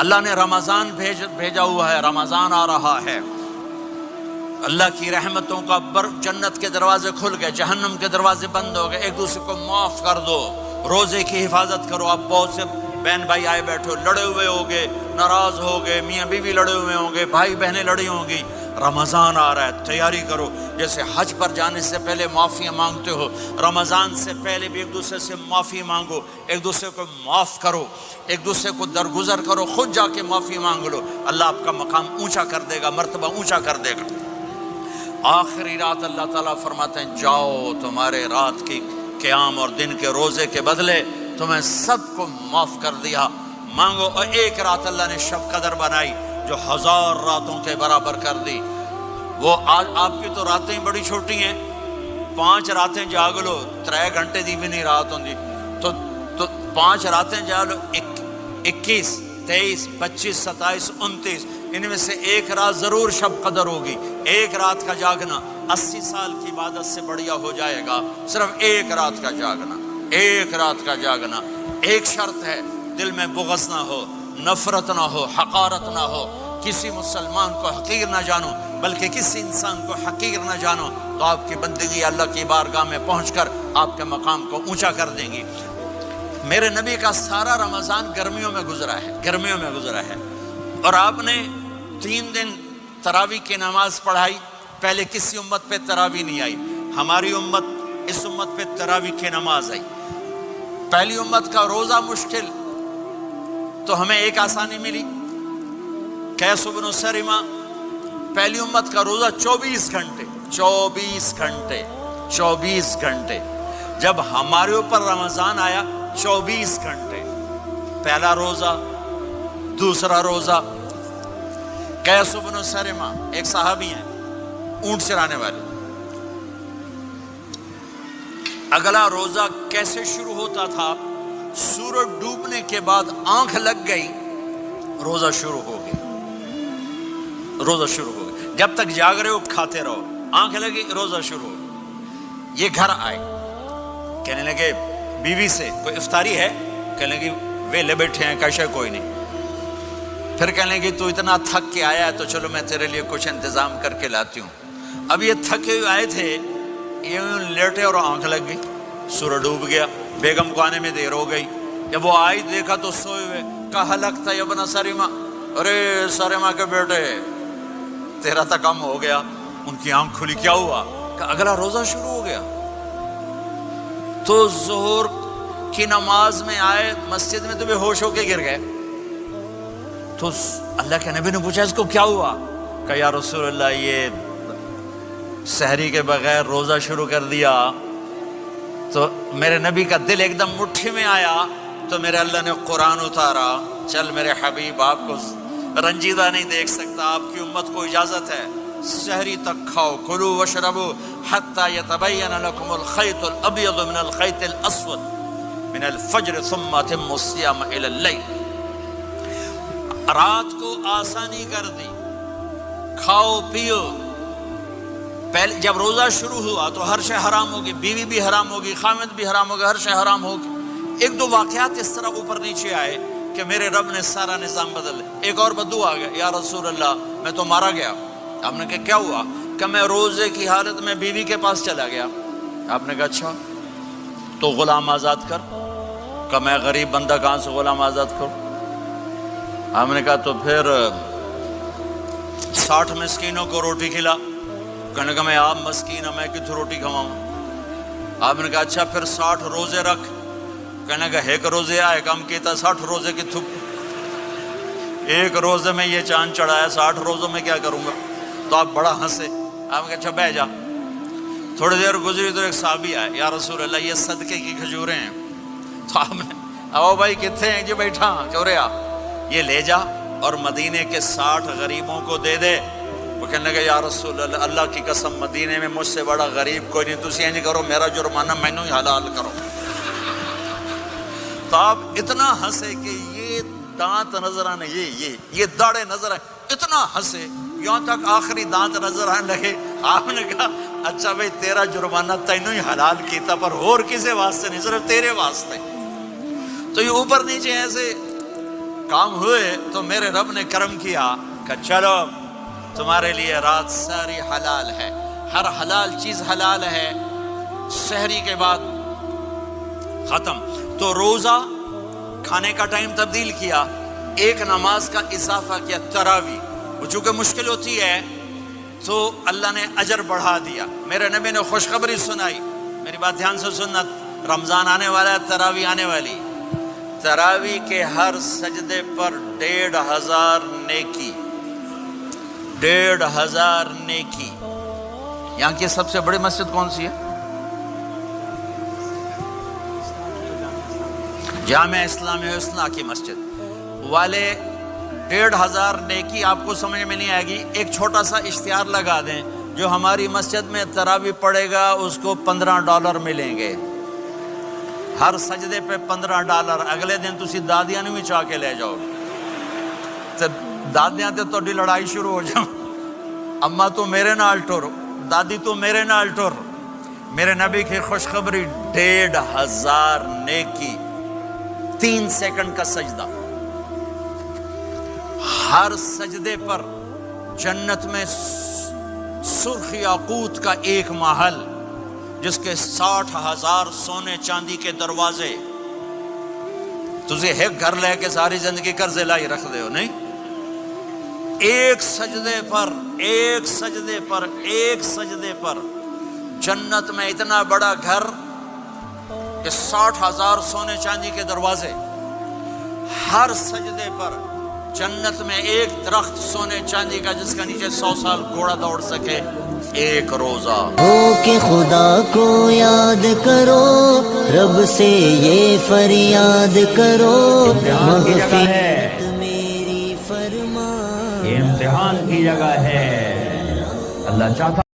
اللہ نے رمضان بھیجا ہوا ہے، رمضان آ رہا ہے، اللہ کی رحمتوں کا جنت کے دروازے کھل گئے، جہنم کے دروازے بند ہو گئے، ایک دوسرے کو معاف کر دو، روزے کی حفاظت کرو۔ اب بہت سے بہن بھائی آئے بیٹھو، لڑے ہوئے ہوگے، ناراض ہوگے، میاں بیوی لڑے ہوئے ہوں گے، بھائی بہنیں لڑی ہوں گی، رمضان آ رہا ہے، تیاری کرو۔ جیسے حج پر جانے سے پہلے معافیاں مانگتے ہو، رمضان سے پہلے بھی ایک دوسرے سے معافی مانگو، ایک دوسرے کو معاف کرو، ایک دوسرے کو درگزر کرو، خود جا کے معافی مانگ لو، اللہ آپ کا مقام اونچا کر دے گا، مرتبہ اونچا کر دے گا۔ آخری رات اللہ تعالیٰ فرماتے ہیں جاؤ، تمہارے رات کی قیام اور دن کے روزے کے بدلے تمہیں سب کو معاف کر دیا، مانگو۔ اور ایک رات اللہ نے شب قدر بنائی جو 1000 راتوں کے برابر کر دی۔ وہ آج آپ کی تو راتیں بڑی چھوٹی ہیں، 5 راتیں جاگ لو، 3 گھنٹے دی بھی نہیں رات ہوندی، تو 5 راتیں جاگ لو، 21 23 25 27 29، ان میں سے ایک رات ضرور شب قدر ہوگی۔ ایک رات کا جاگنا 80 سال کی عبادت سے بڑھیا ہو جائے گا، صرف ایک رات کا جاگنا، ایک رات کا جاگنا۔ ایک شرط ہے، دل میں بغض نہ ہو، نفرت نہ ہو، حقارت نہ ہو، کسی مسلمان کو حقیر نہ جانو، بلکہ کسی انسان کو حقیر نہ جانو، تو آپ کی بندگی اللہ کی بارگاہ میں پہنچ کر آپ کے مقام کو اونچا کر دیں گی۔ میرے نبی کا سارا رمضان گرمیوں میں گزرا ہے، گرمیوں میں گزرا ہے، اور آپ نے 3 دن تراویح کی نماز پڑھائی۔ پہلے کسی امت پہ تراویح نہیں آئی، ہماری امت، اس امت پہ تراویح کی نماز آئی۔ پہلی امت کا روزہ مشکل، تو ہمیں ایک آسانی ملی، قیس بن سرمہ، پہلی امت کا روزہ 24 گھنٹے 24 گھنٹے 24 گھنٹے، جب ہمارے اوپر رمضان آیا 24 گھنٹے، پہلا روزہ، دوسرا روزہ۔ قیس بن سرمہ ایک صحابی ہیں، اونٹ چرانے والے۔ اگلا روزہ کیسے شروع ہوتا تھا؟ سورج ڈوبنے کے بعد آنکھ لگ گئی، روزہ شروع ہو گیا، روزہ شروع ہو گیا، جب تک جاگ رہے ہو کھاتے رہو، آنکھ لگی روزہ شروع ہو گیا۔ یہ گھر آئے، کہنے لگے بیوی سے کوئی افطاری ہے؟ کہنے لگے ویلے بیٹھے ہیں، کیسے کوئی نہیں۔ پھر کہنے لگے تو اتنا تھک کے آیا ہے تو چلو میں تیرے لیے کچھ انتظام کر کے لاتی ہوں۔ اب یہ تھکے ہوئے آئے تھے، یہ لیٹے اور آنکھ لگ گئی، سورج ڈوب گیا، بیگم کو آنے میں دیر ہو گئی۔ جب وہ آئی دیکھا تو سوئے ہوئے، کہا ہلکت یا ابن سرمہ، ارے سرمہ کے بیٹے تیرا تو کم ہو گیا۔ ان کی آنکھ کھلی، کیا ہوا؟ کہ اگلا روزہ شروع ہو گیا۔ تو ظہر کی نماز میں آئے مسجد میں تو بے ہوش ہو کے گر گئے۔ تو اللہ کے نبی نے پوچھا اس کو کیا ہوا؟ کہ یا رسول اللہ یہ سحری کے بغیر روزہ شروع کر دیا۔ تو میرے نبی کا دل ایک دم مٹھی میں آیا، تو میرے اللہ نے قرآن اتارا، چل میرے حبیب آپ کو رنجیدہ نہیں دیکھ سکتا، آپ کی امت کو اجازت ہے سحری تک کھاؤ، کلوا واشربوا حتی یتبین لکم الخیط الابیض من الخیط الاسود من الفجر ثم اتموا الصیام الی اللیل۔ رات کو آسانی کر دی، کھاؤ پیو۔ پہلے جب روزہ شروع ہوا تو ہر شے حرام ہوگی، بیوی بھی حرام ہوگی، خامد بھی حرام ہوگا، ہر شے حرام ہوگی۔ ایک دو واقعات اس طرح اوپر نیچے آئے کہ میرے رب نے سارا نظام بدل۔ ایک اور بدو آ گیا، یا رسول اللہ میں تو مارا گیا۔ آپ نے کہا کیا ہوا؟ کہ میں روزے کی حالت میں بیوی کے پاس چلا گیا۔ آپ نے کہا اچھا تو غلام آزاد کر۔ کہ میں غریب بندہ کہاں سے غلام آزاد کروں؟ آپ نے کہا تو پھر 60 مسکینوں کو روٹی کھلا۔ کہنے لگا میں آپ مسکین ہوں، میں کتوں روٹی کھواؤں؟ آپ نے کہا اچھا پھر 60 روزے رکھ۔ کہنے لگا ایک روزے آئے کم کیتا، 60 روزے کی تھپ، ایک روزے میں یہ چاند چڑھایا، 60 روزوں میں کیا کروں گا؟ تو آپ بڑا ہنسے۔ آپ نے کہا اچھا بہ جا۔ تھوڑی دیر گزری تو ایک صحابی آئے، یا رسول اللہ یہ صدقے کی کھجوریں ہیں۔ تو آپ نے او بھائی کتنے ہیں جی؟ بیٹھا چوریا، یہ لے جا اور مدینے کے 60 غریبوں کو دے دے۔ وہ کہنے لگا یا رسول اللہ اللہ کی قسم مدینے میں مجھ سے بڑا غریب کوئی نہیں، تسی انج کرو میرا جرمانہ مینوں ہی حلال کرو۔ تو آپ اتنا ہنسے کہ یہ دانت نظر آنے، یہ داڑے نظر آئے، اتنا ہنسے یہاں تک آخری دانت نظر آنے لگے۔ آپ نے کہا اچھا بھائی تیرا جرمانہ تینوں ہی حلال کیتا، پر اور کسی واسطے نہیں، صرف تیرے واسطے۔ تو یہ اوپر نیچے ایسے کام ہوئے تو میرے رب نے کرم کیا کہ چلو تمہارے لیے رات ساری حلال ہے، ہر حلال چیز حلال ہے، سحری کے بعد ختم۔ تو روزہ کھانے کا ٹائم تبدیل کیا، ایک نماز کا اضافہ کیا، تراویح، وہ چونکہ مشکل ہوتی ہے تو اللہ نے اجر بڑھا دیا۔ میرے نبی نے خوشخبری سنائی، میری بات دھیان سے سننا، رمضان آنے والا ہے، تراویح آنے والی، تراویح کے ہر سجدے پر 1500 نیکی، 1500 نیکی۔ یہاں کی سب سے بڑی مسجد کون سی ہے؟ جامع اسلامی حسنہ کی مسجد والے 1500 نیکی آپ کو سمجھ میں نہیں آئے گی۔ ایک چھوٹا سا اشتہار لگا دیں، جو ہماری مسجد میں تراویح پڑے گا اس کو $15 ملیں گے، ہر سجدے پہ $15۔ اگلے دن تسی دادیاں بھی چاہ کے لے جاؤ تے دادیاں تے تہاڈی لڑائی شروع ہو جاؤ، اما تو میرے نال ٹر، دادی تو میرے نال ٹر۔ میرے نبی کی خوشخبری، 1500 نیکی، 3 سیکنڈ کا سجدہ، ہر سجدے پر جنت میں سرخ یاقوت کا ایک محل جس کے 60,000 سونے چاندی کے دروازے۔ تجھے ایک گھر لے کے ساری زندگی قرضے لائی رکھ دے ہو نہیں، ایک سجدے پر، ایک سجدے پر، ایک سجدے پر جنت میں اتنا بڑا گھر کہ 60,000 سونے چاندی کے دروازے، ہر سجدے پر جنت میں ایک درخت سونے چاندی کا جس کا نیچے 100 سال گھوڑا دوڑ سکے، ایک روزہ۔ ہو کہ خدا کو یاد کرو، رب سے یہ فریاد کرو، مغفرت میری فرما۔ یہ امتحان کی جگہ ہے، اللہ چاہتا